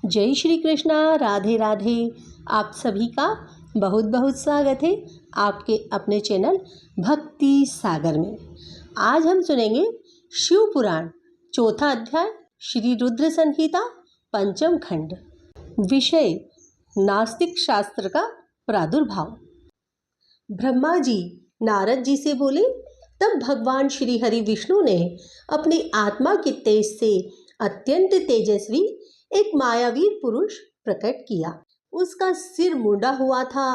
जय श्री कृष्णा, राधे राधे। आप सभी का बहुत बहुत स्वागत है आपके अपने चैनल भक्ति सागर में। आज हम सुनेंगे शिव पुराण चौथा अध्याय श्री रुद्र संहिता पंचम खंड। विषय नास्तिक शास्त्र का प्रादुर्भाव। ब्रह्मा जी नारद जी से बोले, तब भगवान श्री हरि विष्णु ने अपनी आत्मा के तेज से अत्यंत तेजस्वी एक मायावीर पुरुष प्रकट किया। उसका सिर मुंडा हुआ था।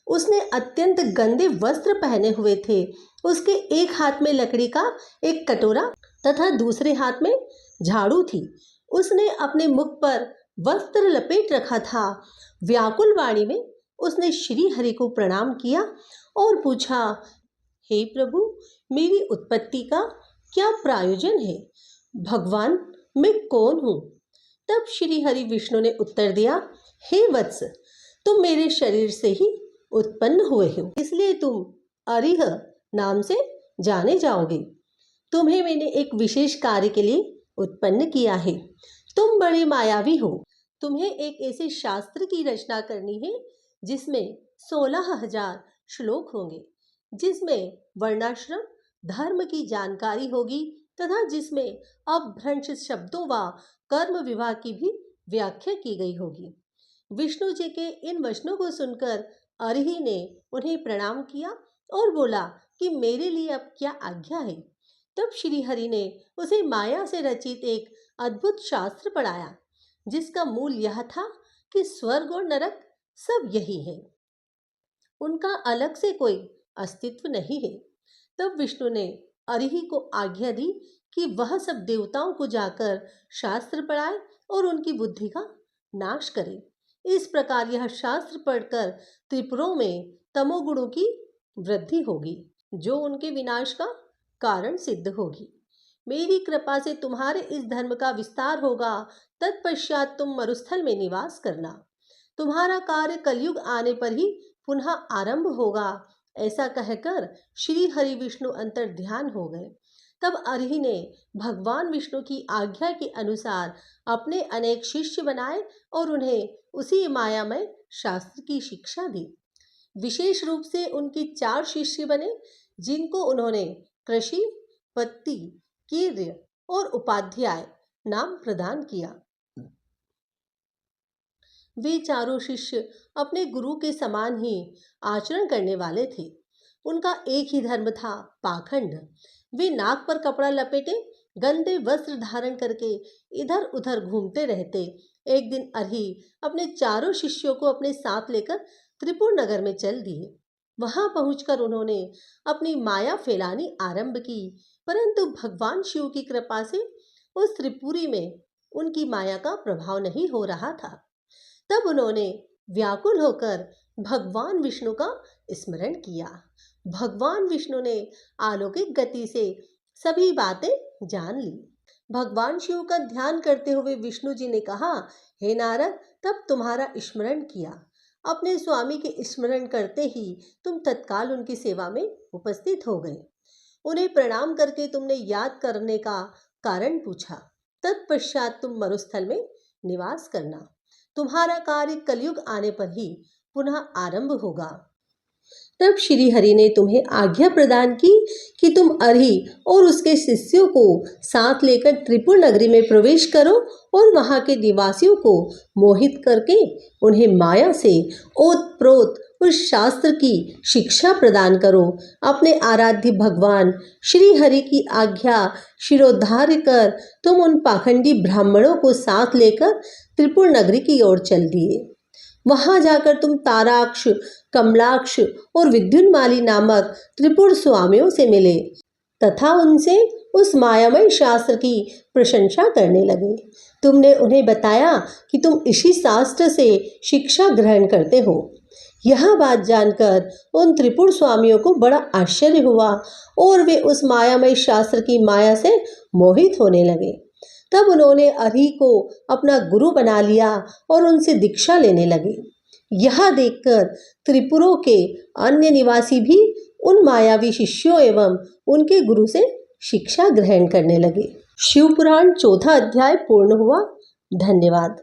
उसने अत्यंत गंदे वस्त्र पहने हुए थे। उसके एक हाथ में लकड़ी का एक कटोरा तथा दूसरे हाथ में झाड़ू थी। उसने अपने मुख पर वस्त्र लपेट रखा था। व्याकुल वाणी में उसने श्री हरि को प्रणाम किया और पूछा, हे प्रभु, मेरी उत्पत्ति का क्या प्रयोजन है? भगवान, मैं कौन हूँ? तब श्री हरि विष्णु ने उत्तर दिया, हे वत्स, तुम मेरे शरीर से ही उत्पन्न हुए हो, इसलिए तुम अरिह नाम से जाने जाओगे। तुम्हें मैंने एक विशेष कार्य के लिए उत्पन्न किया है। तुम बड़े मायावी हो। तुम्हें एक ऐसे शास्त्र की रचना करनी है जिसमें 16,000 श्लोक होंगे, जिसमें वर्णाश्रम धर्म की जानकारी होगी तथा जिसमें अपभ्रंश शब्दों व कर्म विभाग की भी व्याख्या की गई होगी। विष्णु जी के इन वचनों को सुनकर अरिहि ने उन्हें प्रणाम किया और बोला कि मेरे लिए अब क्या आज्ञा है। तब श्री हरि ने उसे माया से रचित एक अद्भुत शास्त्र पढ़ाया, जिसका मूल यह था कि स्वर्ग और नरक सब यही है, उनका अलग से कोई अस्तित्व नहीं है। तब विष्णु ने अरिहि को आज्ञा दी कि वह सब देवताओं को जाकर शास्त्र पढ़ाए और उनकी बुद्धि का नाश करे। इस प्रकार यह शास्त्र पढ़कर त्रिपुरों में तमोगुणों की वृद्धि होगी, जो उनके विनाश का कारण सिद्ध होगी। मेरी कृपा से तुम्हारे इस धर्म का विस्तार होगा। तत्पश्चात तुम मरुस्थल में निवास करना। तुम्हारा कार्य कलयुग आने पर ही पुनः आरंभ होगा। ऐसा कहकर श्री हरि विष्णु अंतर ध्यान हो गए। तब अरिहि ने भगवान विष्णु की आज्ञा के अनुसार अपने अनेक शिष्य बनाए और उन्हें उसी मायामय शास्त्र की शिक्षा दी। विशेष रूप से उनकी 4 शिष्य बने, जिनको उन्होंने कृषि, पत्ति, कीर्य और उपाध्याय नाम प्रदान किया। वे चारों शिष्य अपने गुरु के समान ही आचरण करने वाले थे। उनका एक ही धर्म था, पाखंड। वे नाक पर कपड़ा लपेटे गंदे वस्त्र धारण करके इधर उधर घूमते रहते। एक दिन अरिहि अपने चारों शिष्यों को अपने साथ लेकर त्रिपुर नगर में चल दिए। वहां पहुंचकर उन्होंने अपनी माया फैलानी आरंभ की, परंतु भगवान शिव की कृपा से उस त्रिपुरी में उनकी माया का प्रभाव नहीं हो रहा था। तब उन्होंने व्याकुल होकर भगवान विष्णु का स्मरण किया। भगवान विष्णु ने अलौकिक गति से सभी बातें जान ली। भगवान शिव का ध्यान करते हुए विष्णु जी ने कहा, हे नारद, तब तुम्हारा स्मरण किया। अपने स्वामी के स्मरण करते ही तुम तत्काल उनकी सेवा में उपस्थित हो गए। उन्हें प्रणाम करके तुमने याद करने का कारण पूछा। तत्पश्चात तुम मरुस्थल में निवास करना। तुम्हारा कार्य कलयुग आने पर ही पुनः आरंभ होगा। तब श्री हरि ने तुम्हें आज्ञा प्रदान की कि तुम अरिहि और उसके शिष्यों को साथ लेकर त्रिपुर नगरी में प्रवेश करो और वहां के निवासियों को मोहित करके उन्हें माया से ओतप्रोत उस शास्त्र की शिक्षा प्रदान करो। अपने आराध्य भगवान श्री हरि की आज्ञा शिरोधार्य कर तुम उन पाखंडी ब्राह्मणों को साथ लेकर त्रिपुर नगरी की ओर चल दिए। वहां जाकर तुम ताराक्ष, कमलाक्ष और विद्युन्माली नामक त्रिपुर स्वामियों से मिले तथा उनसे उस मायामय शास्त्र की प्रशंसा करने लगे। तुमने उन्हें बताया कि तुम इसी शास्त्र से शिक्षा ग्रहण करते हो। यह बात जानकर उन त्रिपुर स्वामियों को बड़ा आश्चर्य हुआ और वे उस मायामय शास्त्र की माया से मोहित होने लगे। तब उन्होंने अरिहि को अपना गुरु बना लिया और उनसे दीक्षा लेने लगे। यह देखकर त्रिपुरों के अन्य निवासी भी उन मायावी शिष्यों एवं उनके गुरु से शिक्षा ग्रहण करने लगे। शिव पुराण चौथा अध्याय पूर्ण हुआ। धन्यवाद।